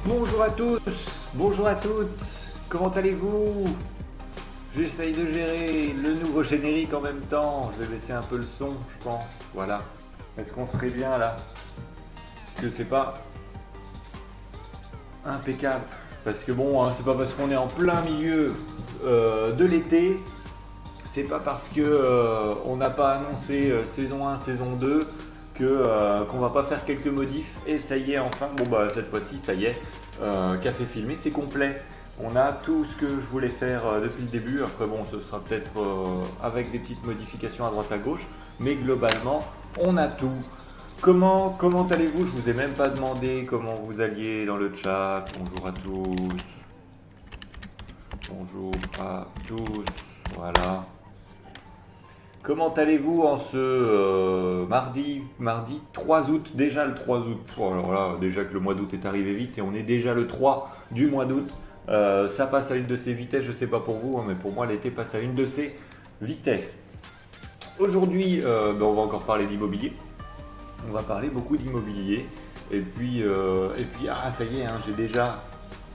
Bonjour à tous, bonjour à toutes, comment allez-vous? J'essaye de gérer le nouveau générique en même temps, je vais baisser un peu le son, je pense, voilà. Est-ce qu'on serait bien là? Est-ce que c'est pas impeccable? Parce que bon, hein, c'est pas parce qu'on est en plein milieu de l'été, c'est pas parce que on n'a pas annoncé saison 1, saison 2 qu'on va pas faire quelques modifs. Et ça y est, enfin, bon bah cette fois-ci, ça y est, Café Filmé, c'est complet. On a tout ce que je voulais faire depuis le début. Après bon, ce sera peut-être avec des petites modifications à droite à gauche, mais globalement, on a tout. Comment allez-vous? Je vous ai même pas demandé comment vous alliez dans le chat. Bonjour à tous. Bonjour à tous. Voilà. Comment allez-vous en ce mardi 3 août, déjà le 3 août. Oh, alors là, déjà que le mois d'août est arrivé vite et on est déjà le 3 du mois d'août. Ça passe à une de ses vitesses, je sais pas pour vous, hein, mais pour moi l'été passe à une de ses vitesses. Aujourd'hui, on va encore parler d'immobilier. On va parler beaucoup d'immobilier. Et puis, ça y est, hein, j'ai déjà,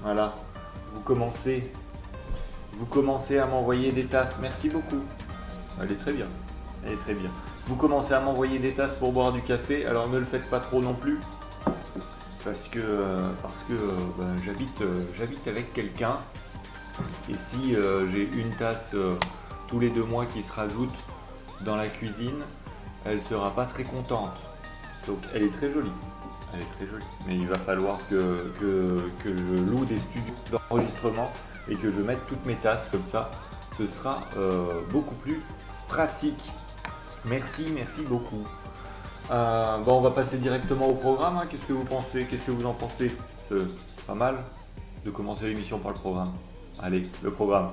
voilà, vous commencez, vous commencez à m'envoyer des tasses. Merci beaucoup. Elle est très bien. Elle est très bien. Vous commencez à m'envoyer des tasses pour boire du café, alors ne le faites pas trop non plus, parce que j'habite avec quelqu'un, et si j'ai une tasse tous les 2 mois qui se rajoute dans la cuisine, elle sera pas très contente. Donc elle est très jolie. Elle est très jolie. Mais il va falloir que je loue des studios d'enregistrement et que je mette toutes mes tasses comme ça. Ce sera beaucoup plus pratique. Merci beaucoup. On va passer directement au programme, hein. Qu'est-ce que vous pensez? Qu'est-ce que vous en pensez? C'est pas mal de commencer l'émission par le programme. Allez, le programme.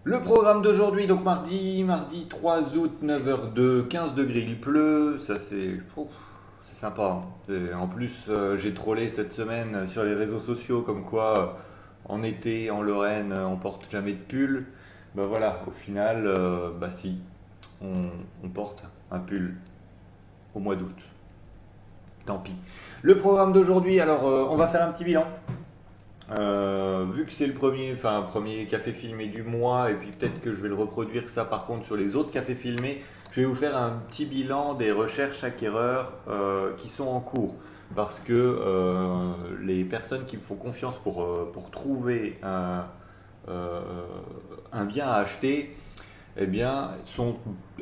Le programme d'aujourd'hui, donc mardi 3 août, 9h02, 15 degrés, il pleut, ça c'est sympa, hein. En plus, j'ai trollé cette semaine sur les réseaux sociaux comme quoi en été, en Lorraine, on porte jamais de pull. Bah voilà, au final, bah si, on porte un pull au mois d'août. Tant pis. Le programme d'aujourd'hui, alors on va faire un petit bilan. Vu que c'est le premier café filmé du mois, et puis peut-être que je vais le reproduire ça par contre sur les autres cafés filmés, je vais vous faire un petit bilan des recherches acquéreurs qui sont en cours. Parce que les personnes qui me font confiance pour trouver euh, un bien à acheter, eh bien, sont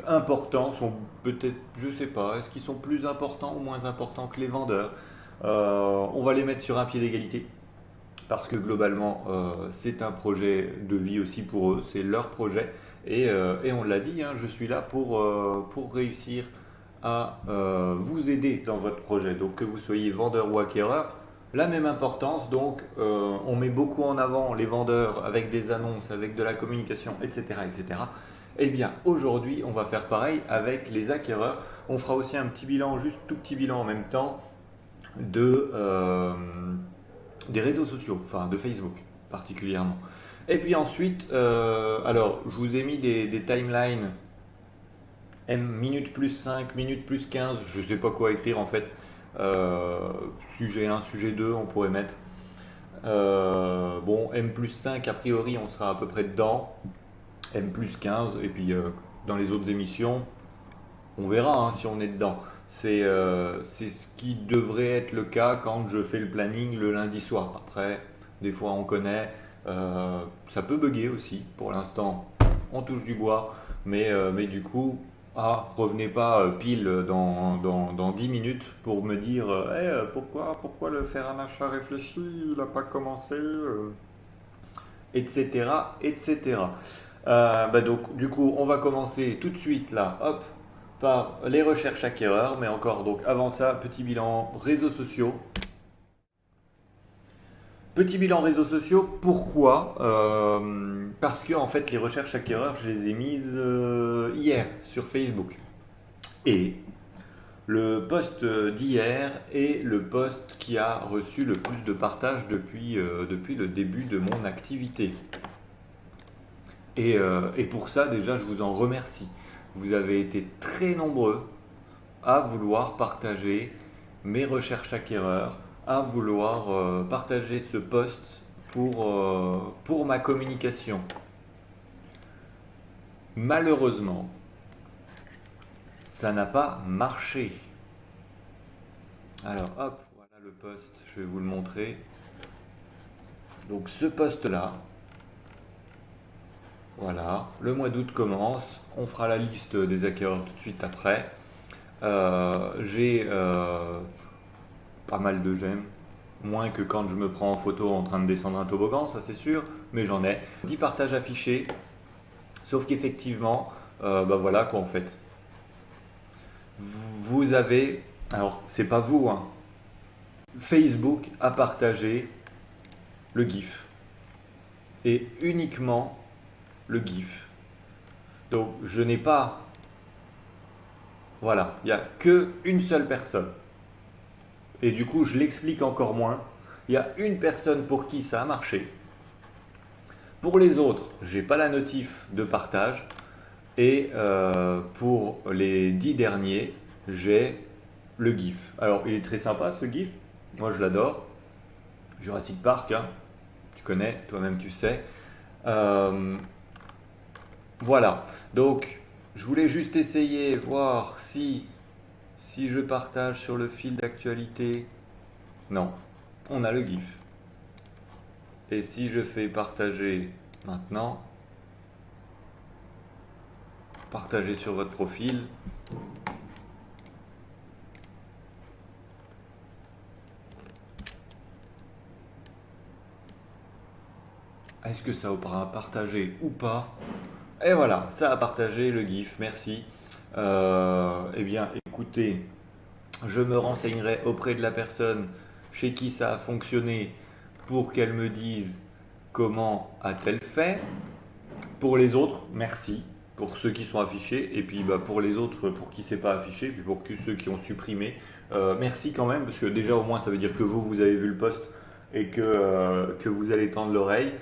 importants, sont peut-être, je sais pas, est-ce qu'ils sont plus importants ou moins importants que les vendeurs? On va les mettre sur un pied d'égalité parce que globalement, c'est un projet de vie aussi pour eux, c'est leur projet. Et on l'a dit, hein, je suis là pour réussir à vous aider dans votre projet. Donc que vous soyez vendeur ou acquéreur, la même importance. Donc on met beaucoup en avant les vendeurs avec des annonces, avec de la communication, etc. etc. Eh bien aujourd'hui, on va faire pareil avec les acquéreurs. On fera aussi un petit bilan, juste tout petit bilan en même temps, de, des réseaux sociaux, enfin de Facebook particulièrement. Et puis ensuite, alors je vous ai mis des timelines minute plus 5, minute plus 15, je sais pas quoi écrire en fait. Sujet 1, sujet 2, on pourrait mettre. Bon, M plus 5, a priori, on sera à peu près dedans. M plus 15, et puis dans les autres émissions, on verra hein, si on est dedans. C'est ce qui devrait être le cas quand je fais le planning le lundi soir. Après, des fois on connaît, ça peut bugger aussi. Pour l'instant, on touche du bois, mais du coup, revenez pas pile dans 10 minutes pour me dire pourquoi le faire un achat réfléchi, il n'a pas commencé, etc. etc. Donc, du coup, on va commencer tout de suite là, hop, par les recherches acquéreurs, mais encore, donc avant ça, petit bilan réseaux sociaux. Petit bilan réseaux sociaux, pourquoi? Parce que en fait, les recherches acquéreurs, je les ai mises hier sur Facebook. Et le post d'hier est le post qui a reçu le plus de partages depuis le début de mon activité. Et pour ça, déjà, je vous en remercie. Vous avez été très nombreux à vouloir partager mes recherches acquéreurs, à vouloir partager ce post pour ma communication. Malheureusement, ça n'a pas marché. Alors hop, voilà le post, je vais vous le montrer. Donc ce post-là, voilà, le mois d'août commence, on fera la liste des acquéreurs tout de suite après. J'ai pas mal de j'aime, moins que quand je me prends en photo en train de descendre un toboggan, ça c'est sûr, mais j'en ai. 10 partages affichés, sauf qu'effectivement, bah voilà quoi en fait. Vous avez, alors c'est pas vous, hein, Facebook a partagé le GIF et uniquement le GIF. Donc je n'ai pas, voilà, il n'y a qu'une seule personne. Et du coup, je l'explique encore moins. Il y a une personne pour qui ça a marché. Pour les autres, j'ai pas la notif de partage. Et pour les 10 derniers, j'ai le GIF. Alors, il est très sympa ce GIF. Moi, je l'adore. Jurassic Park, hein. Tu connais, toi-même tu sais. Voilà. Donc, je voulais juste essayer, voir si je partage sur le fil d'actualité. Non, on a le GIF. Et si je fais partager maintenant, partager sur votre profil, est-ce que ça aura partagé ou pas? Et voilà, ça a partagé le GIF, merci. Eh bien, écoutez, je me renseignerai auprès de la personne chez qui ça a fonctionné pour qu'elle me dise comment a-t-elle fait. Pour les autres, merci pour ceux qui sont affichés et puis bah, pour les autres pour qui c'est pas affiché, puis pour ceux qui ont supprimé, merci quand même parce que déjà au moins ça veut dire que vous avez vu le post et que vous allez tendre l'oreille.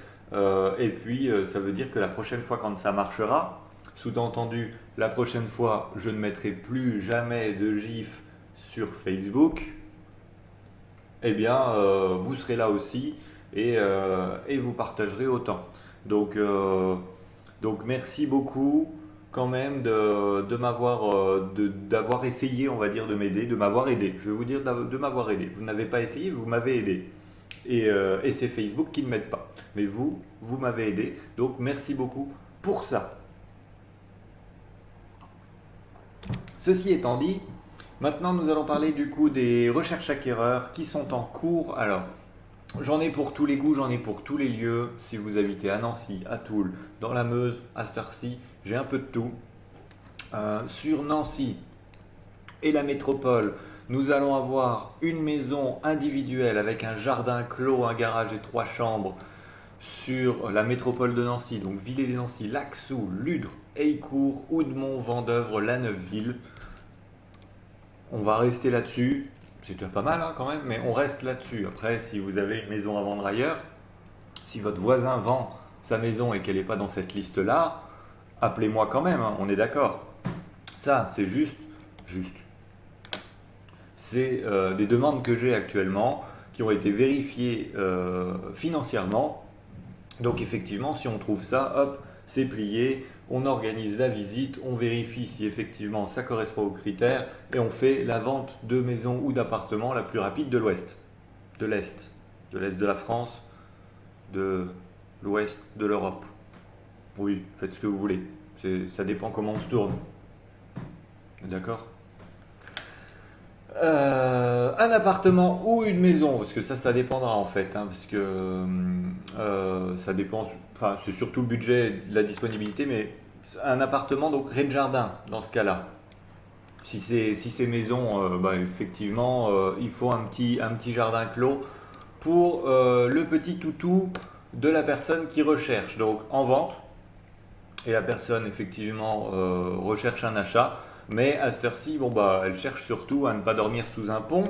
Et puis ça veut dire que la prochaine fois quand ça marchera, sous-entendu la prochaine fois je ne mettrai plus jamais de GIF sur Facebook, eh bien vous serez là aussi et vous partagerez autant. Donc, donc merci beaucoup quand même d'avoir essayé, on va dire, de m'aider, de m'avoir aidé. Je vais vous dire de m'avoir aidé. Vous n'avez pas essayé, vous m'avez aidé. Et c'est Facebook qui ne m'aide pas. Mais vous m'avez aidé. Donc merci beaucoup pour ça. Ceci étant dit, maintenant nous allons parler du coup des recherches acquéreurs qui sont en cours. Alors, j'en ai pour tous les goûts, j'en ai pour tous les lieux. Si vous habitez à Nancy, à Toul, dans la Meuse, à cette heure-ci, j'ai un peu de tout. Sur Nancy et la métropole, nous allons avoir une maison individuelle avec un jardin clos, un garage et 3 chambres sur la métropole de Nancy, donc Villers-lès-Nancy, Laxou, Ludre, Heillecourt, Oudemont, Vendeuvre, La Neuveville. On va rester là-dessus. C'est déjà pas mal hein, quand même, mais on reste là-dessus. Après, si vous avez une maison à vendre ailleurs, si votre voisin vend sa maison et qu'elle n'est pas dans cette liste-là, appelez-moi quand même, hein, on est d'accord. Ça, c'est juste. C'est des demandes que j'ai actuellement qui ont été vérifiées financièrement. Donc effectivement, si on trouve ça, hop, c'est plié, on organise la visite, on vérifie si effectivement ça correspond aux critères et on fait la vente de maison ou d'appartement la plus rapide de l'Ouest, de l'Est de la France, de l'Ouest de l'Europe. Oui, faites ce que vous voulez, ça dépend comment on se tourne. D'accord? Un appartement ou une maison, parce que ça dépendra en fait, hein, parce que ça dépend, enfin c'est surtout le budget, la disponibilité, mais un appartement donc rez-de-jardin dans ce cas-là. Si c'est maison, bah, effectivement, il faut un petit jardin clos pour le petit toutou de la personne qui recherche, donc en vente, et la personne effectivement recherche un achat. Mais à cette heure-ci, bon, bah, elle cherche surtout à ne pas dormir sous un pont.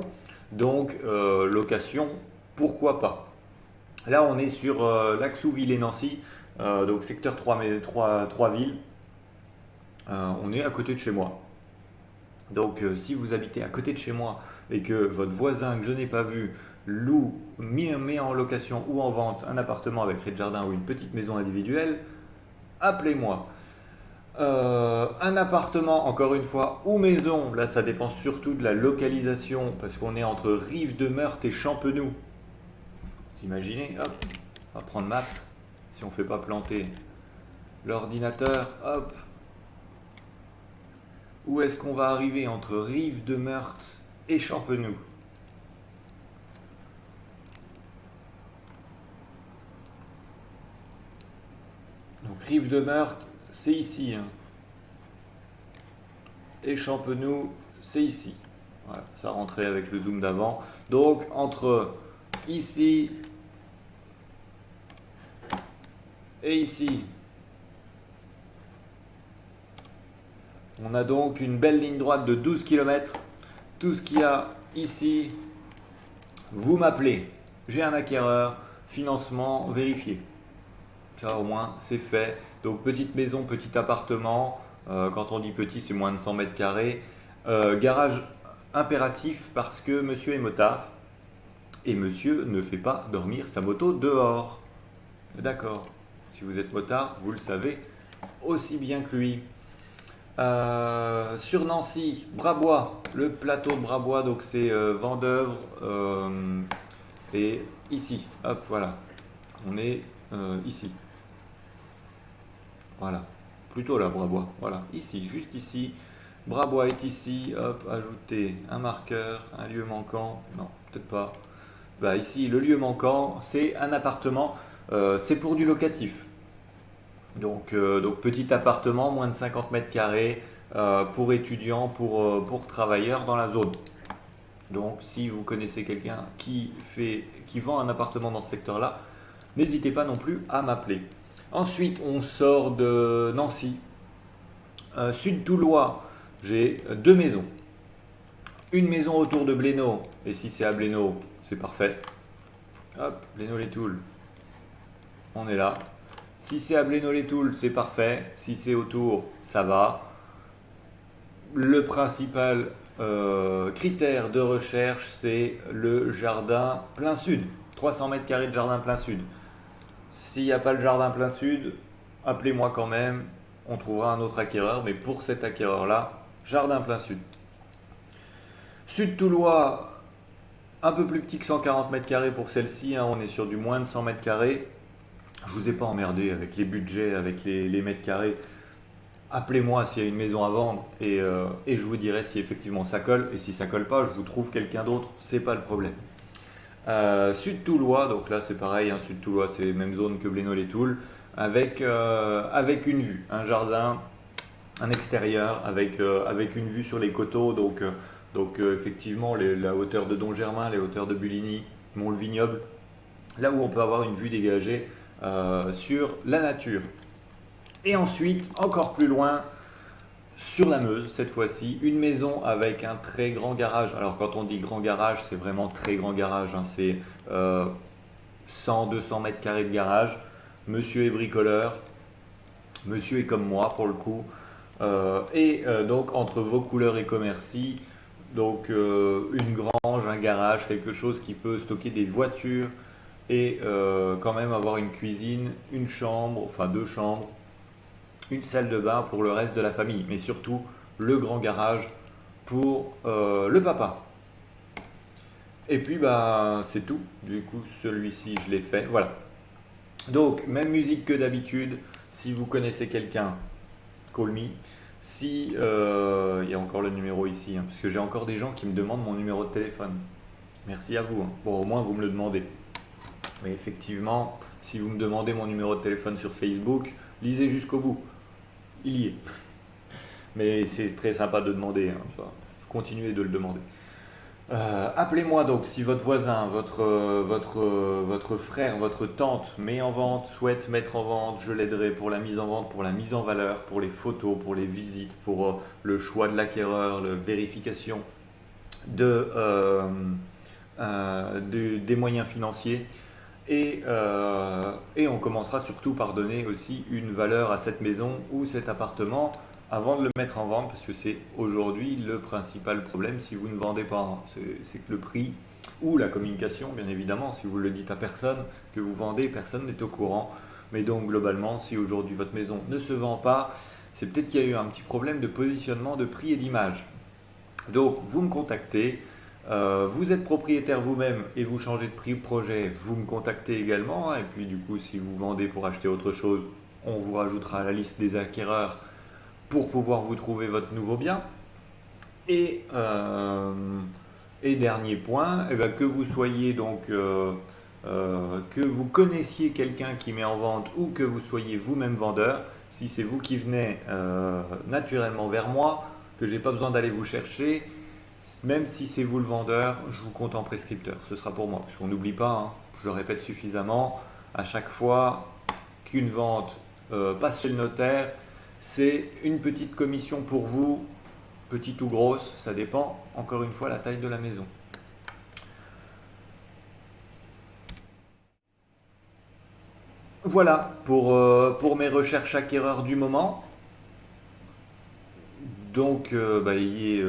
Donc, location, pourquoi pas. Là, on est sur Laxouville et Nancy, donc secteur 3 villes. On est à côté de chez moi. Donc, si vous habitez à côté de chez moi et que votre voisin que je n'ai pas vu met en location ou en vente un appartement avec rez-de-jardin ou une petite maison individuelle, appelez-moi. Un appartement, encore une fois, ou maison, là ça dépend surtout de la localisation, parce qu'on est entre Rive-de-Meurthe et Champenoux. Vous imaginez, hop, on va prendre Maps, si on ne fait pas planter l'ordinateur, hop. Où est-ce qu'on va arriver entre Rive-de-Meurthe et Champenoux? Donc Rive-de-Meurthe, c'est ici, hein. Et Champenoux, c'est ici. Voilà, ça rentrait avec le zoom d'avant. Donc entre ici et ici, on a donc une belle ligne droite de 12 km. Tout ce qu'il y a ici, vous m'appelez. J'ai un acquéreur, financement vérifié. Ça au moins c'est fait. Donc petite maison, petit appartement. Quand on dit petit, c'est moins de 100 mètres carrés. Garage impératif parce que monsieur est motard. Et monsieur ne fait pas dormir sa moto dehors. D'accord. Si vous êtes motard, vous le savez aussi bien que lui. Sur Nancy, Brabois, le plateau de Brabois, donc c'est Vendeuvre. Et ici, hop, voilà. On est ici. Voilà. Plutôt là, Brabois. Voilà. Ici, juste ici. Brabois est ici. Hop, ajouter un marqueur, un lieu manquant. Non, peut-être pas. Bah, ici, le lieu manquant, c'est un appartement. C'est pour du locatif. Donc petit appartement, moins de 50 mètres carrés pour étudiants, pour travailleurs dans la zone. Donc si vous connaissez quelqu'un qui vend un appartement dans ce secteur-là, n'hésitez pas non plus à m'appeler. Ensuite, on sort de Nancy. Sud-Toulois, j'ai deux maisons. Une maison autour de Blénaud, et si c'est à Blénaud, c'est parfait. Hop, Blénaud-les-Toules, on est là. Si c'est à Blénaud-les-Toules, c'est parfait. Si c'est autour, ça va. Le principal critère de recherche, c'est le jardin plein sud. 300 mètres carrés de jardin plein sud. S'il n'y a pas le jardin plein sud, appelez-moi quand même. On trouvera un autre acquéreur, mais pour cet acquéreur-là, jardin plein sud. Sud-Toulois, un peu plus petit que 140 mètres carrés pour celle-ci. Hein, on est sur du moins de 100 mètres carrés. Je vous ai pas emmerdé avec les budgets, avec les mètres carrés. Appelez-moi s'il y a une maison à vendre et je vous dirai si effectivement ça colle. Et si ça colle pas, je vous trouve quelqu'un d'autre, c'est pas le problème. Sud-Toulois, donc là c'est pareil, hein, Sud-Toulois c'est même zone que Blénaud-les-Toules, avec une vue, un jardin, un extérieur, avec une vue sur les coteaux, donc effectivement la hauteur de Don Germain, les hauteurs de Buligny, Mont-le-Vignoble, là où on peut avoir une vue dégagée sur la nature. Et ensuite, encore plus loin, sur la Meuse, cette fois-ci, une maison avec un très grand garage. Alors quand on dit grand garage, c'est vraiment très grand garage, hein. C'est 100-200 mètres carrés de garage. Monsieur est bricoleur, monsieur est comme moi pour le coup. Donc entre Vaucouleurs et Commercy, donc une grange, un garage, quelque chose qui peut stocker des voitures et quand même avoir une cuisine, une chambre, enfin deux chambres, une salle de bain pour le reste de la famille, mais surtout le grand garage pour le papa. Et puis bah c'est tout, du coup celui-ci je l'ai fait, voilà. Donc même musique que d'habitude, si vous connaissez quelqu'un, call me. Si il y a encore le numéro ici, hein, parce que j'ai encore des gens qui me demandent mon numéro de téléphone. Merci à vous, hein. Bon au moins vous me le demandez. Mais effectivement, si vous me demandez mon numéro de téléphone sur Facebook, lisez jusqu'au bout. Il y est. Mais c'est très sympa de demander, hein. Continuez de le demander. Appelez-moi donc si votre voisin, votre frère, votre tante met en vente, souhaite mettre en vente, je l'aiderai pour la mise en vente, pour la mise en valeur, pour les photos, pour les visites, pour le choix de l'acquéreur, la vérification de, des moyens financiers. Et on commencera surtout par donner aussi une valeur à cette maison ou cet appartement avant de le mettre en vente, parce que c'est aujourd'hui le principal problème si vous ne vendez pas, hein. C'est que le prix ou la communication, bien évidemment, si vous ne le dites à personne que vous vendez, personne n'est au courant. Mais donc globalement, si aujourd'hui votre maison ne se vend pas, c'est peut-être qu'il y a eu un petit problème de positionnement, de prix et d'image. Donc vous me contactez, vous êtes propriétaire vous-même et vous changez de prix projet, vous me contactez également, hein. Et puis du coup, si vous vendez pour acheter autre chose, on vous rajoutera à la liste des acquéreurs pour pouvoir vous trouver votre nouveau bien. Et, euh, et dernier point, eh ben, que vous soyez donc que vous connaissiez quelqu'un qui met en vente ou que vous soyez vous-même vendeur, si c'est vous qui venez naturellement vers moi, que j'ai pas besoin d'aller vous chercher, même si c'est vous le vendeur, je vous compte en prescripteur. Ce sera pour moi, parce qu'on n'oublie pas, hein, je le répète suffisamment, à chaque fois qu'une vente passe chez le notaire, c'est une petite commission pour vous, petite ou grosse, ça dépend encore une fois la taille de la maison. Voilà pour mes recherches acquéreurs du moment. Donc, ayez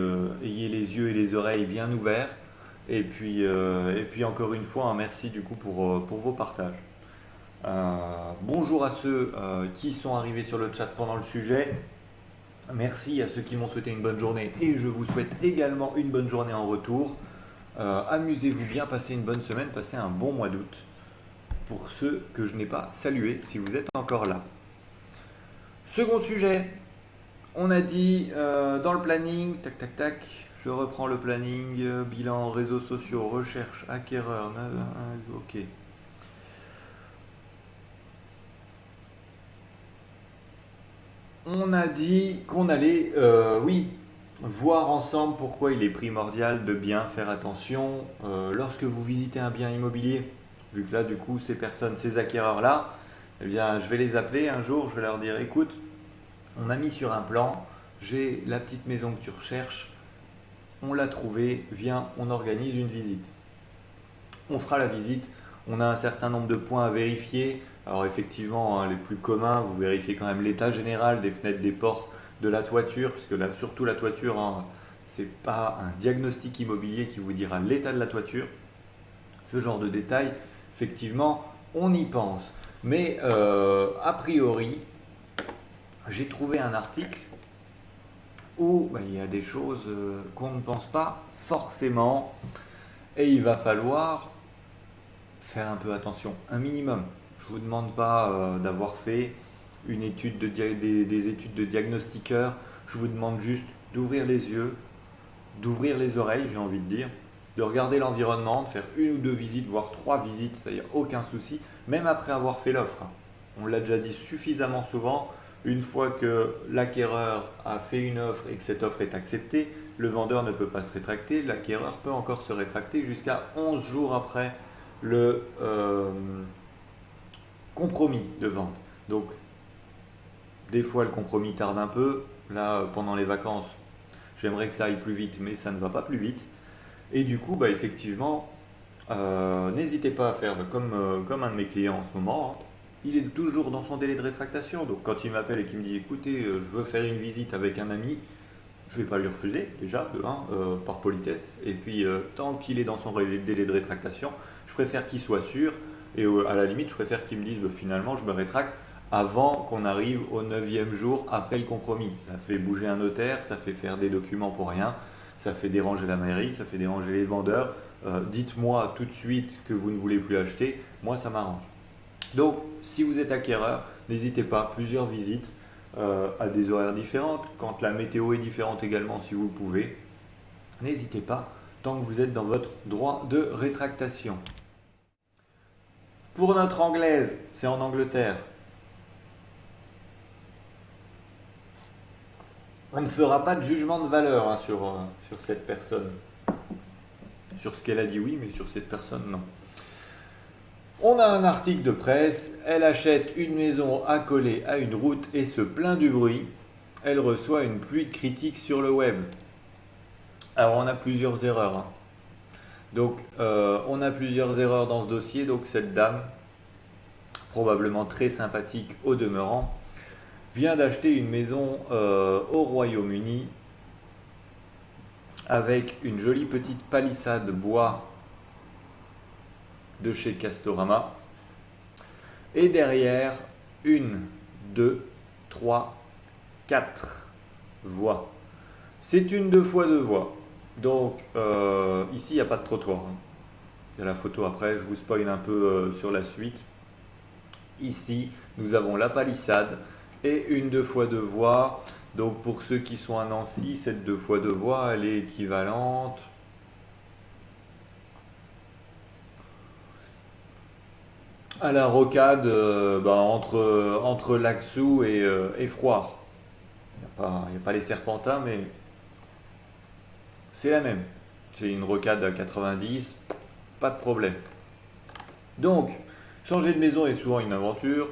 les yeux et les oreilles bien ouverts. Et puis encore une fois, un merci du coup pour vos partages. Bonjour à ceux qui sont arrivés sur le chat pendant le sujet. Merci à ceux qui m'ont souhaité une bonne journée et je vous souhaite également une bonne journée en retour. Amusez-vous bien, passez une bonne semaine, passez un bon mois d'août. Pour ceux que je n'ai pas salués, si vous êtes encore là. Second sujet, on a dit dans le planning, tac tac tac, je reprends le planning, bilan, réseaux sociaux, recherche, acquéreur, ok. On a dit qu'on allait, oui, voir ensemble pourquoi il est primordial de bien faire attention lorsque vous visitez un bien immobilier. Vu que là, du coup, ces personnes, ces acquéreurs-là, eh bien, je vais les appeler un jour, je vais leur dire, écoute, on a mis sur un plan, j'ai la petite maison que tu recherches, on l'a trouvée, viens, on organise une visite. On fera la visite, on a un certain nombre de points à vérifier. Alors effectivement, hein, les plus communs, vous vérifiez quand même l'état général des fenêtres, des portes, de la toiture, puisque là, surtout la toiture, hein, c'est pas un diagnostic immobilier qui vous dira l'état de la toiture. Ce genre de détails, effectivement, on y pense. Mais a priori, j'ai trouvé un article où il y a des choses qu'on ne pense pas forcément et il va falloir faire un peu attention, un minimum. Je ne vous demande pas d'avoir fait une étude des études de diagnostiqueur, je vous demande juste d'ouvrir les yeux, d'ouvrir les oreilles, j'ai envie de dire, de regarder l'environnement, de faire une ou deux visites, voire trois visites, ça y a aucun souci, même après avoir fait l'offre, hein. On l'a déjà dit suffisamment souvent, une fois que l'acquéreur a fait une offre et que cette offre est acceptée, le vendeur ne peut pas se rétracter, l'acquéreur peut encore se rétracter jusqu'à 11 jours après le compromis de vente. Donc, des fois, le compromis tarde un peu. Là, pendant les vacances, j'aimerais que ça aille plus vite, mais ça ne va pas plus vite. Et du coup, effectivement, n'hésitez pas à faire comme un de mes clients en ce moment, hein. Il est toujours dans son délai de rétractation. Donc, quand il m'appelle et qu'il me dit écoutez, je veux faire une visite avec un ami, je ne vais pas lui refuser, déjà, de un, par politesse. Et puis, tant qu'il est dans son délai de rétractation, je préfère qu'il soit sûr. Et à la limite, je préfère qu'il me dise finalement, je me rétracte avant qu'on arrive au 9e jour après le compromis. Ça fait bouger un notaire, ça fait faire des documents pour rien, ça fait déranger la mairie, ça fait déranger les vendeurs. Dites-moi tout de suite que vous ne voulez plus acheter, moi ça m'arrange. Donc, si vous êtes acquéreur, n'hésitez pas, plusieurs visites à des horaires différents, quand la météo est différente également, si vous le pouvez. N'hésitez pas, tant que vous êtes dans votre droit de rétractation. Pour notre anglaise, c'est en Angleterre. On ne fera pas de jugement de valeur, hein, sur cette personne. Sur ce qu'elle a dit, oui, mais sur cette personne, non. On a un article de presse, elle achète une maison accolée à une route et se plaint du bruit. Elle reçoit une pluie de critiques sur le web. Alors on a plusieurs erreurs, hein. Donc on a plusieurs erreurs dans ce dossier. Donc cette dame, probablement très sympathique au demeurant, vient d'acheter une maison au Royaume-Uni avec une jolie petite palissade bois de chez Castorama. Et derrière, une, deux, trois, quatre voies. C'est une 2x2 voies. Donc ici, il n'y a pas de trottoir, hein. Il y a la photo après, je vous spoil un peu sur la suite. Ici, nous avons la palissade et une 2x2 voies. Donc pour ceux qui sont à Nancy, cette 2x2 voies, elle est équivalente à la rocade entre Laxou et Froid. Il n'y a pas les serpentins, mais c'est la même. C'est une rocade à 90, pas de problème. Donc, changer de maison est souvent une aventure.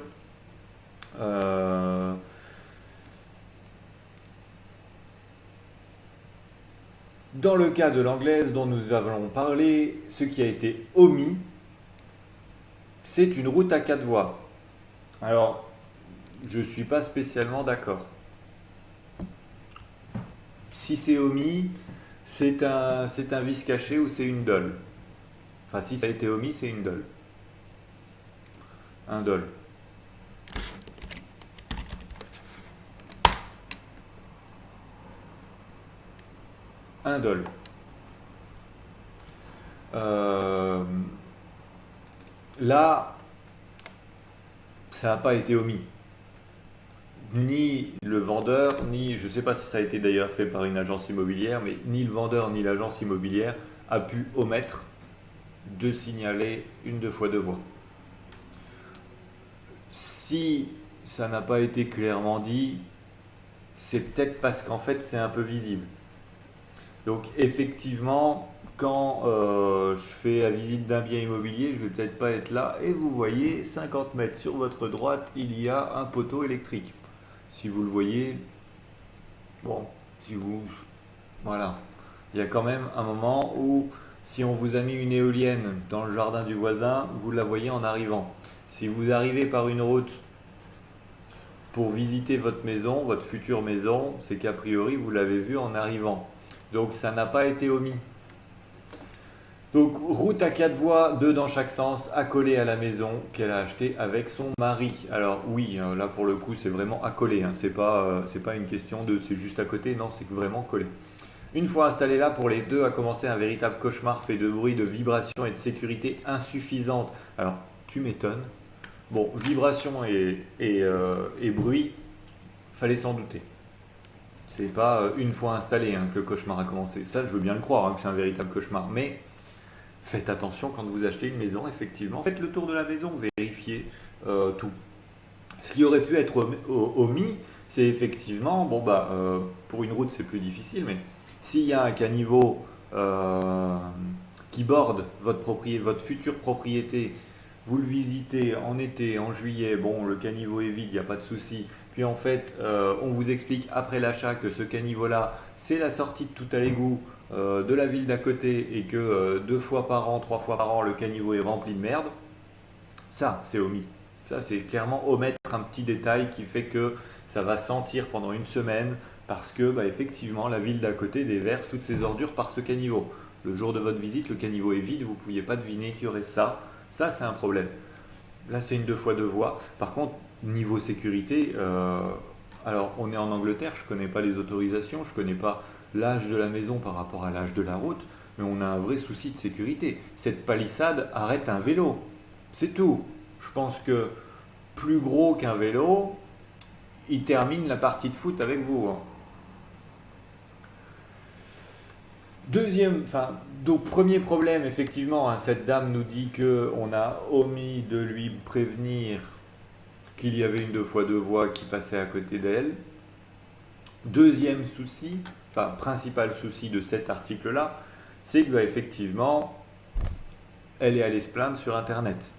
Euh, Dans le cas de l'anglaise dont nous avons parlé, ce qui a été omis, c'est une route à 4 voies. Alors, je ne suis pas spécialement d'accord. Si c'est omis, c'est un vice caché ou c'est une dole. Enfin, si ça a été omis, c'est une dole. Un dole. Un dole. Euh, Là, ça n'a pas été omis. Ni le vendeur, ni, je ne sais pas si ça a été d'ailleurs fait par une agence immobilière, mais ni le vendeur ni l'agence immobilière a pu omettre de signaler une 2x2 voies. Si ça n'a pas été clairement dit, c'est peut-être parce qu'en fait c'est un peu visible. Donc effectivement, quand je fais la visite d'un bien immobilier, je vais peut-être pas être là et vous voyez 50 mètres sur votre droite, il y a un poteau électrique. Si vous le voyez, bon, si vous... Voilà. Il y a quand même un moment où si on vous a mis une éolienne dans le jardin du voisin, vous la voyez en arrivant. Si vous arrivez par une route pour visiter votre maison, votre future maison, c'est qu'a priori vous l'avez vue en arrivant. Donc ça n'a pas été omis. Donc route à 4 voies, 2 dans chaque sens, accolée à la maison qu'elle a achetée avec son mari. Alors oui, là pour le coup c'est vraiment accolé, hein. C'est pas une question de c'est juste à côté, non, c'est vraiment collé. Une fois installé là, pour les deux a commencé un véritable cauchemar fait de bruit, de vibrations et de sécurité insuffisante. Alors tu m'étonnes. Bon, vibration et bruit, fallait s'en douter. C'est pas une fois installé, hein, que le cauchemar a commencé. Ça, je veux bien le croire, hein, que c'est un véritable cauchemar. Mais faites attention quand vous achetez une maison, effectivement. Faites le tour de la maison, vérifiez tout. Ce qui aurait pu être omis, c'est effectivement, pour une route c'est plus difficile, mais s'il y a un caniveau qui borde votre future propriété, vous le visitez en été, en juillet, bon, le caniveau est vide, il n'y a pas de souci. Puis en fait, on vous explique après l'achat que ce caniveau-là, c'est la sortie de tout à l'égout de la ville d'à côté et que 2 fois par an, 3 fois par an, le caniveau est rempli de merde. Ça, c'est omis. Ça, c'est clairement omettre un petit détail qui fait que ça va sentir pendant une semaine parce que, effectivement, la ville d'à côté déverse toutes ses ordures par ce caniveau. Le jour de votre visite, le caniveau est vide, vous ne pouviez pas deviner qu'il y aurait ça. Ça, c'est un problème. Là, c'est une 2x2 voies. Par contre, niveau sécurité, alors on est en Angleterre, je ne connais pas les autorisations, je ne connais pas l'âge de la maison par rapport à l'âge de la route, mais on a un vrai souci de sécurité. Cette palissade arrête un vélo. C'est tout. Je pense que plus gros qu'un vélo, il termine la partie de foot avec vous, hein. Donc premier problème, effectivement, hein, cette dame nous dit qu'on a omis de lui prévenir qu'il y avait une 2x2 voies qui passait à côté d'elle. Deuxième souci, principal souci de cet article-là, c'est que bah, effectivement, elle est allée se plaindre sur Internet.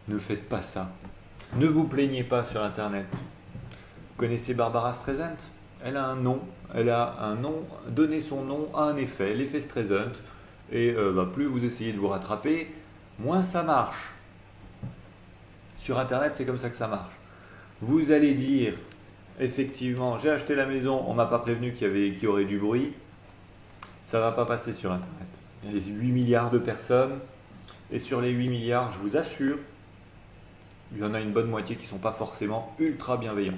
Ne faites pas ça. Ne vous plaignez pas sur Internet. Vous connaissez Barbara Streisand? Elle a un nom. Elle a un nom. Donner son nom a un effet, l'effet Streisand. Et bah, plus vous essayez de vous rattraper, moins ça marche. Sur Internet, c'est comme ça que ça marche. Vous allez dire, effectivement, j'ai acheté la maison, on m'a pas prévenu qu'il y aurait du bruit. Ça va pas passer sur Internet. Il y a 8 milliards de personnes. Et sur les 8 milliards, je vous assure, il y en a une bonne moitié qui ne sont pas forcément ultra bienveillants.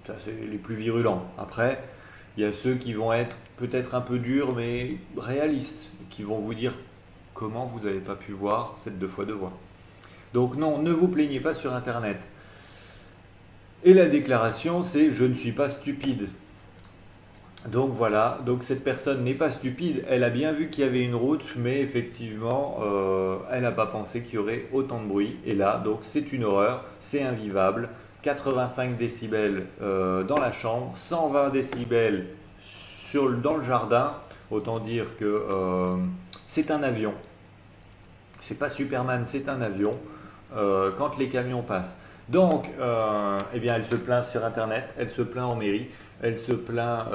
Ça, c'est les plus virulents. Après, il y a ceux qui vont être peut-être un peu durs, mais réalistes, qui vont vous dire comment vous n'avez pas pu voir cette 2x2 voies. Donc non, ne vous plaignez pas sur Internet. Et la déclaration, c'est je ne suis pas stupide. Donc voilà, donc cette personne n'est pas stupide, elle a bien vu qu'il y avait une route, mais effectivement, elle n'a pas pensé qu'il y aurait autant de bruit. Et là, donc c'est une horreur, c'est invivable. 85 décibels dans la chambre, 120 décibels dans le jardin. Autant dire que c'est un avion. C'est pas Superman, c'est un avion quand les camions passent. Donc, eh bien, elle se plaint sur Internet, elle se plaint en mairie, elle se plaint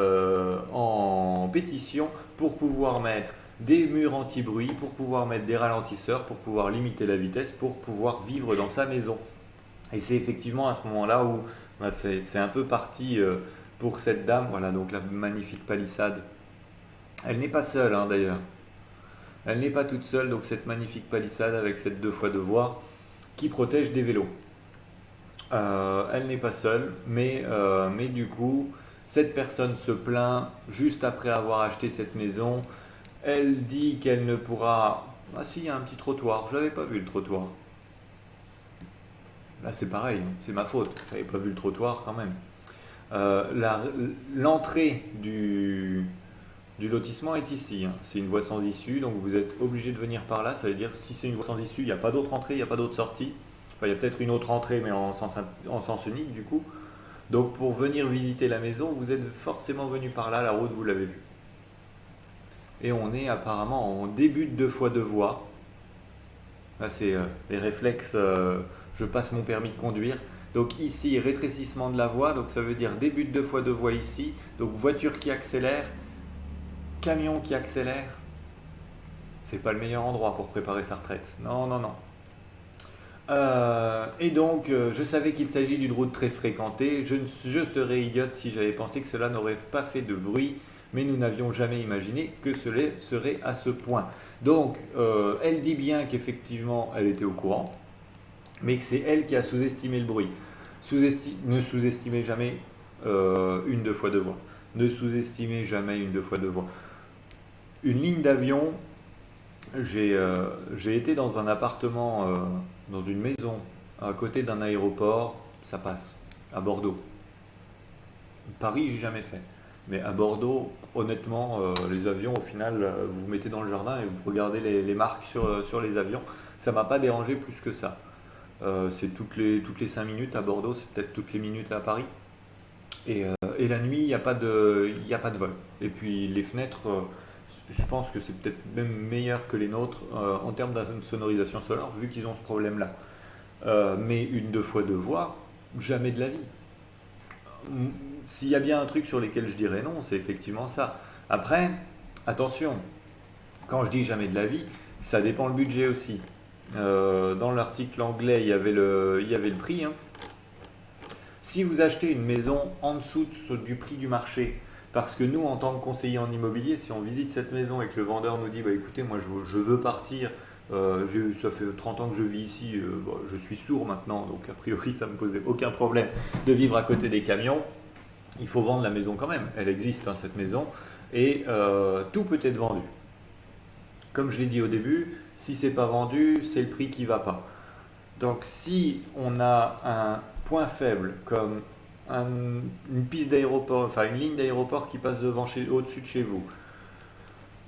en pétition pour pouvoir mettre des murs anti-bruit, pour pouvoir mettre des ralentisseurs, pour pouvoir limiter la vitesse, pour pouvoir vivre dans sa maison. Et c'est effectivement à ce moment-là où bah, c'est un peu parti pour cette dame. Voilà, donc la magnifique palissade. Elle n'est pas seule hein, d'ailleurs. Elle n'est pas toute seule, donc cette magnifique palissade avec cette 2x2 voies qui protège des vélos. Elle n'est pas seule, mais du coup, cette personne se plaint juste après avoir acheté cette maison. Elle dit qu'elle ne pourra... Ah si, il y a un petit trottoir, je n'avais pas vu le trottoir. Là c'est pareil, c'est ma faute, je n'avais pas vu le trottoir quand même. L'entrée du lotissement est ici, hein. C'est une voie sans issue, donc vous êtes obligé de venir par là. Ça veut dire que si c'est une voie sans issue, il n'y a pas d'autre entrée, il n'y a pas d'autre sortie. Enfin, il y a peut-être une autre entrée, mais en sens unique du coup. Donc pour venir visiter la maison, vous êtes forcément venu par là, la route vous l'avez vue. Et on est apparemment en début de 2x2 voies. Là c'est les réflexes, je passe mon permis de conduire. Donc ici, rétrécissement de la voie, donc ça veut dire début de 2x2 voies ici. Donc voiture qui accélère, camion qui accélère. C'est pas le meilleur endroit pour préparer sa retraite. Non, non, non. Et donc, je savais qu'il s'agit d'une route très fréquentée. Je serais idiote si j'avais pensé que cela n'aurait pas fait de bruit, mais nous n'avions jamais imaginé que cela serait à ce point. Donc, elle dit bien qu'effectivement, elle était au courant, mais que c'est elle qui a sous-estimé le bruit. Ne sous-estimez jamais une 2x2 voies. Ne sous-estimez jamais une 2x2 voies. Une ligne d'avion, j'ai été dans un appartement, dans une maison, à côté d'un aéroport, ça passe, à Bordeaux. Paris, j'ai jamais fait. Mais à Bordeaux, honnêtement, les avions, au final, vous vous mettez dans le jardin et vous regardez les marques sur les avions. Ça m'a pas dérangé plus que ça. C'est toutes les 5 minutes à Bordeaux, c'est peut-être toutes les minutes à Paris. Et la nuit, il y a pas de vol. Et puis les fenêtres, je pense que c'est peut-être même meilleur que les nôtres en termes de sonorisation sonore, vu qu'ils ont ce problème-là. Mais une 2x2 voies, jamais de la vie. S'il y a bien un truc sur lequel je dirais non, c'est effectivement ça. Après, attention, quand je dis jamais de la vie, ça dépend le budget aussi. Dans l'article anglais, il y avait le prix, hein. Si vous achetez une maison en dessous du prix du marché, parce que nous, en tant que conseiller en immobilier, si on visite cette maison et que le vendeur nous dit bah, écoutez, moi je veux partir, ça fait 30 ans que je vis ici, bah, je suis sourd maintenant, donc a priori ça ne me posait aucun problème de vivre à côté des camions, il faut vendre la maison quand même, elle existe hein, cette maison, et tout peut être vendu. Comme je l'ai dit au début, si c'est pas vendu, c'est le prix qui va pas. Donc si on a un point faible comme une piste d'aéroport, enfin une ligne d'aéroport qui passe au-dessus de chez vous,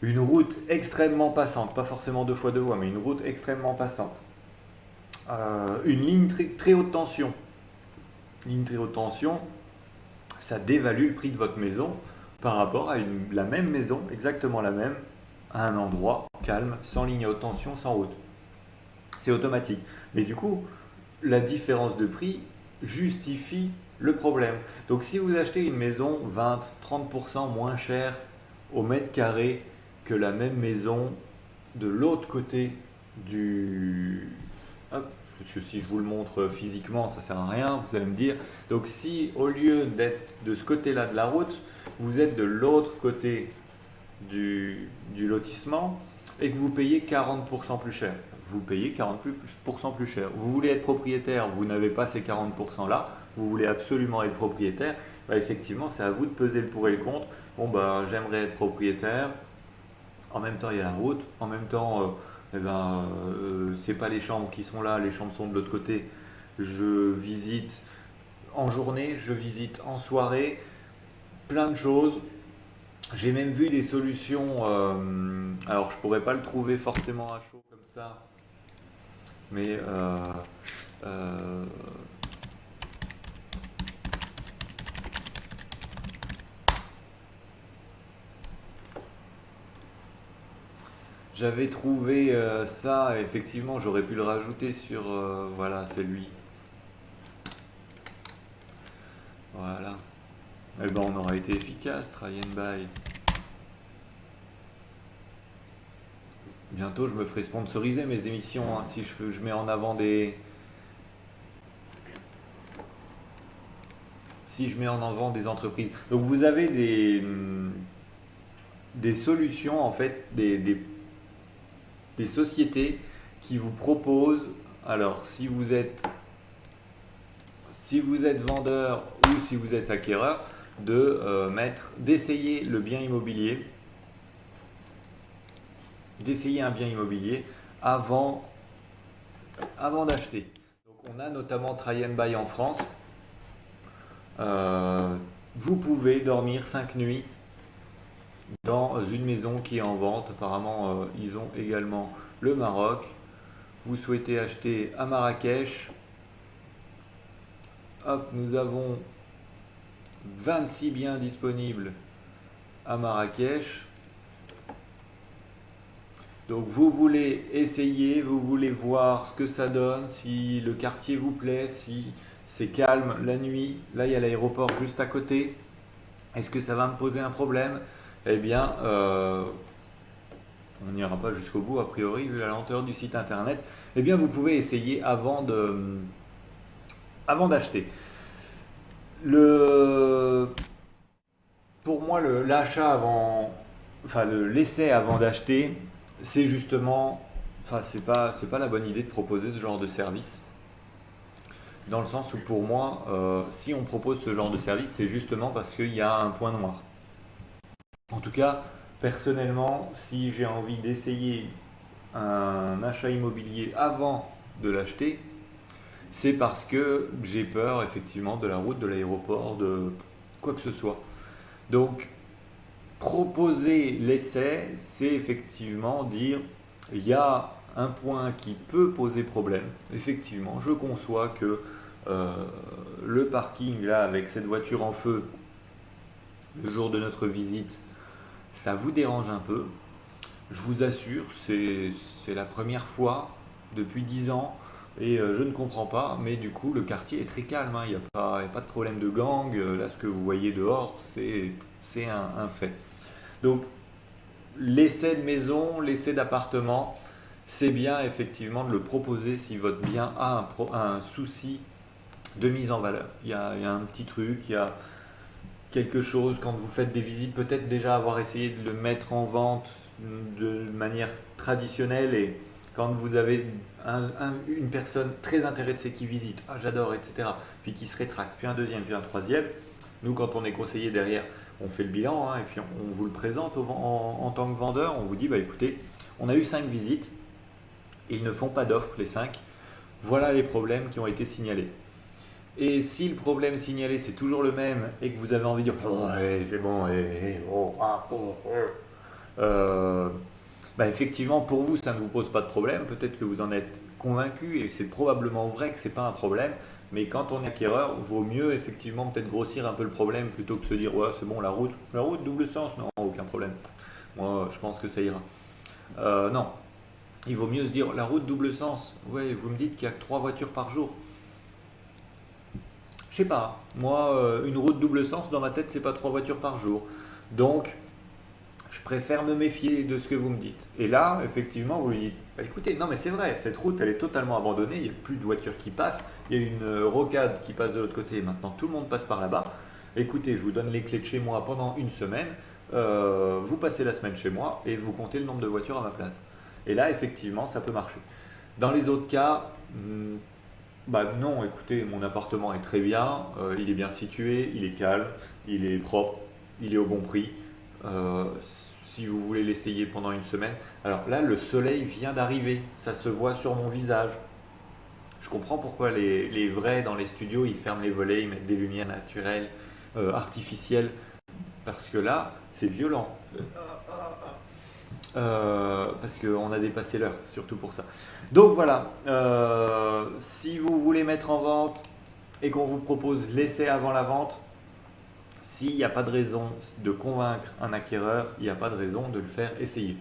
une route extrêmement passante, pas forcément 2x2 voies, mais une route extrêmement passante, une ligne très haute tension, ça dévalue le prix de votre maison par rapport à la même maison, exactement la même, à un endroit calme, sans ligne à haute tension, sans route. C'est automatique. Mais du coup, la différence de prix justifie le problème. Donc si vous achetez une maison 20-30% moins chère au mètre carré que la même maison de l'autre côté du... Hop, parce que si je vous le montre physiquement, ça sert à rien, vous allez me dire. Donc si au lieu d'être de ce côté-là de la route, vous êtes de l'autre côté du lotissement et que vous payez 40% plus cher. Vous payez 40% plus cher. Vous voulez être propriétaire, vous n'avez pas ces 40% là, vous voulez absolument être propriétaire, bah effectivement c'est à vous de peser le pour et le contre. Bon bah j'aimerais être propriétaire, en même temps il y a la route, en même temps c'est pas les chambres qui sont là, les chambres sont de l'autre côté. Je visite en journée, je visite en soirée, plein de choses. J'ai même vu des solutions, alors je pourrais pas le trouver forcément à chaud comme ça, mais euh, j'avais trouvé ça, effectivement j'aurais pu le rajouter sur, voilà c'est lui, voilà. Eh ben on aura été efficace, try and buy. Bientôt je me ferai sponsoriser mes émissions hein, si je mets en avant si je mets en avant des entreprises. Donc vous avez des solutions en fait, des sociétés qui vous proposent, alors si vous êtes vendeur ou si vous êtes acquéreur, d'essayer le bien immobilier, d'essayer un bien immobilier avant, avant d'acheter. Donc on a notamment Try and Buy en France. Euh, vous pouvez dormir 5 nuits dans une maison qui est en vente. Apparemment, ils ont également le Maroc. Vous souhaitez acheter à Marrakech. Hop, nous avons 26 biens disponibles à Marrakech. Donc vous voulez essayer, vous voulez voir ce que ça donne, si le quartier vous plaît, si c'est calme la nuit. Là, il y a l'aéroport juste à côté. Est-ce que ça va me poser un problème? Eh bien, on n'ira pas jusqu'au bout, a priori, vu la lenteur du site internet. Eh bien, vous pouvez essayer avant d'acheter. Le, pour moi, l'achat avant, enfin l'essai avant d'acheter, c'est justement, enfin c'est pas la bonne idée de proposer ce genre de service. Dans le sens où pour moi, si on propose ce genre de service, c'est justement parce qu'il y a un point noir. En tout cas, personnellement, si j'ai envie d'essayer un achat immobilier avant de l'acheter, c'est parce que j'ai peur effectivement de la route, de l'aéroport, de quoi que ce soit. Donc, proposer l'essai, c'est effectivement dire il y a un point qui peut poser problème. Effectivement, je conçois que euh, le parking là avec cette voiture en feu le jour de notre visite, ça vous dérange un peu. Je vous assure, c'est la première fois depuis 10 ans et je ne comprends pas, mais du coup le quartier est très calme, hein. Il y a pas de problème de gang. Là, ce que vous voyez dehors, c'est un fait. Donc l'essai de maison, l'essai d'appartement, c'est bien effectivement de le proposer si votre bien a un souci de mise en valeur. Il y a un petit truc, il y a quelque chose quand vous faites des visites, peut-être déjà avoir essayé de le mettre en vente de manière traditionnelle et quand vous avez une personne très intéressée qui visite, ah j'adore, etc., puis qui se rétracte, puis un deuxième, puis un troisième, nous quand on est conseiller derrière, on fait le bilan hein, et puis on vous le présente en tant que vendeur, on vous dit bah écoutez, on a eu 5 visites, ils ne font pas d'offres les 5, voilà les problèmes qui ont été signalés. Et si le problème signalé c'est toujours le même et que vous avez envie de dire oh, ouais, c'est bon, euh, bah effectivement pour vous ça ne vous pose pas de problème, peut-être que vous en êtes convaincu et c'est probablement vrai que c'est pas un problème, mais quand on est acquéreur, vaut mieux effectivement peut-être grossir un peu le problème plutôt que de se dire ouais c'est bon la route double sens, non aucun problème. Moi, je pense que ça ira. Non, il vaut mieux se dire la route double sens. Ouais, vous me dites qu'il y a que 3 voitures par jour. Je sais pas. Moi, une route double sens dans ma tête, c'est pas 3 voitures par jour. Donc, je préfère me méfier de ce que vous me dites. Et là, effectivement, vous lui dites, bah, écoutez, non mais c'est vrai, cette route, elle est totalement abandonnée, il n'y a plus de voitures qui passent, il y a une rocade qui passe de l'autre côté, et maintenant tout le monde passe par là-bas. Écoutez, je vous donne les clés de chez moi pendant une semaine, vous passez la semaine chez moi et vous comptez le nombre de voitures à ma place. Et là, effectivement, ça peut marcher. Dans les autres cas, bah non, écoutez, mon appartement est très bien, il est bien situé, il est calme, il est propre, il est au bon prix. Euh, Si vous voulez l'essayer pendant une semaine. Alors là, le soleil vient d'arriver, ça se voit sur mon visage. Je comprends pourquoi les vrais dans les studios, ils ferment les volets, ils mettent des lumières naturelles, artificielles, parce que là, c'est violent. Parce qu'on a dépassé l'heure, surtout pour ça. Donc voilà, si vous voulez mettre en vente et qu'on vous propose l'essai avant la vente, s'il n'y a pas de raison de convaincre un acquéreur, il n'y a pas de raison de le faire essayer.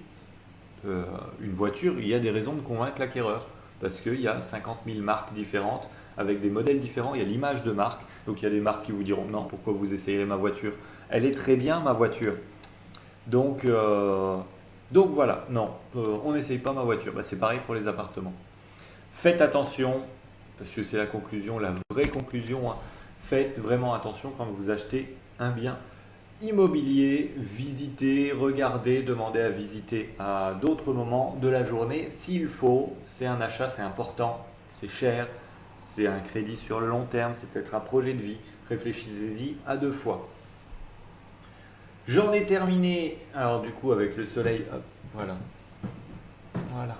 Une voiture, il y a des raisons de convaincre l'acquéreur. Parce qu'il y a 50 000 marques différentes, avec des modèles différents, il y a l'image de marque. Donc il y a des marques qui vous diront non, pourquoi vous essayerez ma voiture? Elle est très bien ma voiture. Donc, donc voilà, non, on n'essaye pas ma voiture. Bah, c'est pareil pour les appartements. Faites attention, parce que c'est la conclusion, la vraie conclusion, hein. Faites vraiment attention quand vous achetez un bien immobilier, visitez, regardez, demandez à visiter à d'autres moments de la journée s'il faut. C'est un achat, c'est important, c'est cher, c'est un crédit sur le long terme, c'est peut-être un projet de vie. Réfléchissez-y à 2 fois. J'en ai terminé, alors du coup avec le soleil, hop, voilà, voilà,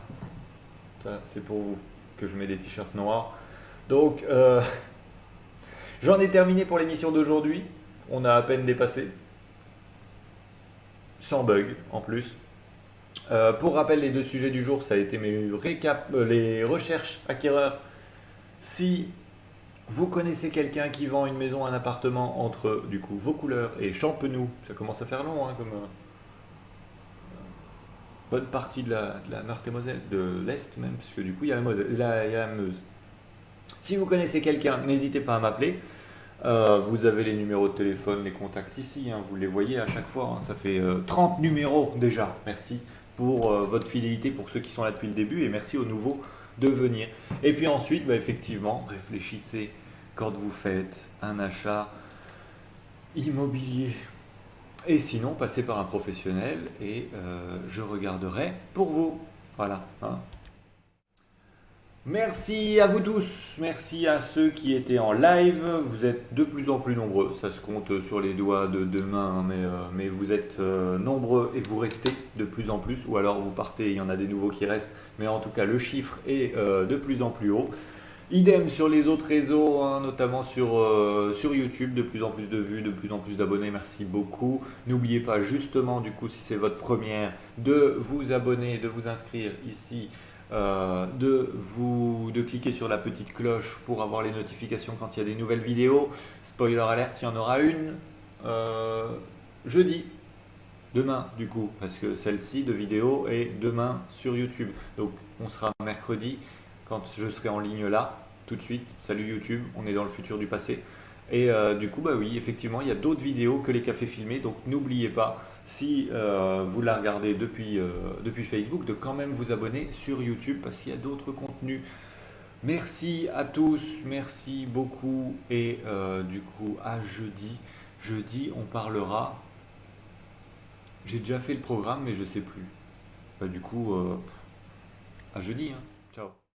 ça c'est pour vous que je mets des t-shirts noirs. Donc j'en ai terminé pour l'émission d'aujourd'hui, on a à peine dépassé, sans bug en plus. Pour rappel, les 2 sujets du jour, ça a été les recherches acquéreurs. Si vous connaissez quelqu'un qui vend une maison, un appartement entre du coup vos couleurs et Champenoux, ça commence à faire long, hein, comme bonne partie de la Meurthe-et-Moselle, de l'Est même, parce que du coup il y a il y a la Meuse. Si vous connaissez quelqu'un, n'hésitez pas à m'appeler. Vous avez les numéros de téléphone, les contacts ici, hein, vous les voyez à chaque fois, hein, ça fait 30 numéros déjà. Merci pour votre fidélité, pour ceux qui sont là depuis le début, et merci aux nouveaux de venir. Et puis ensuite, bah, effectivement, réfléchissez quand vous faites un achat immobilier. Et sinon, passez par un professionnel et je regarderai pour vous. Voilà, hein. Merci à vous tous, merci à ceux qui étaient en live, vous êtes de plus en plus nombreux, ça se compte sur les doigts de deux mains, hein, mais vous êtes nombreux et vous restez de plus en plus, ou alors vous partez, il y en a des nouveaux qui restent, mais en tout cas le chiffre est de plus en plus haut. Idem sur les autres réseaux, hein, notamment sur YouTube, de plus en plus de vues, de plus en plus d'abonnés, merci beaucoup. N'oubliez pas justement, du coup, si c'est votre première, de vous abonner, de vous inscrire ici, de cliquer sur la petite cloche pour avoir les notifications quand il y a des nouvelles vidéos. Spoiler alert, il y en aura une jeudi, demain du coup, parce que celle-ci de vidéo est demain sur YouTube. Donc on sera mercredi quand je serai en ligne là, tout de suite. Salut YouTube, on est dans le futur du passé. Et du coup, bah oui, effectivement, il y a d'autres vidéos que les cafés filmés, donc n'oubliez pas, si vous la regardez depuis Facebook, de quand même vous abonner sur YouTube parce qu'il y a d'autres contenus. Merci à tous, merci beaucoup et du coup à jeudi. Jeudi, on parlera. J'ai déjà fait le programme, mais je sais plus. Bah, du coup, à jeudi, hein.